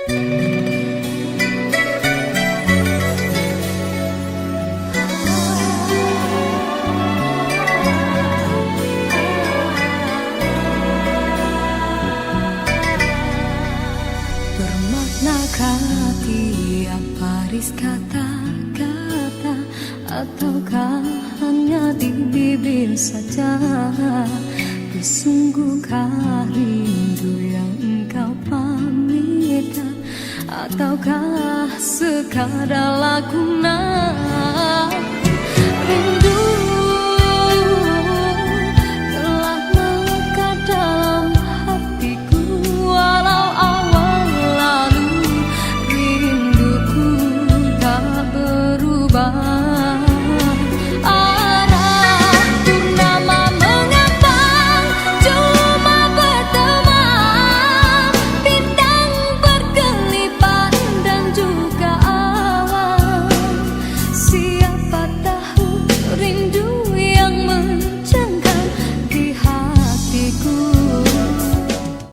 Bermaknakah tiap baris kata-kata, ataukah hanya di bibir saja? Sesungguhkah rindu yang engkau pamitkan, ataukah sekadar lakonan?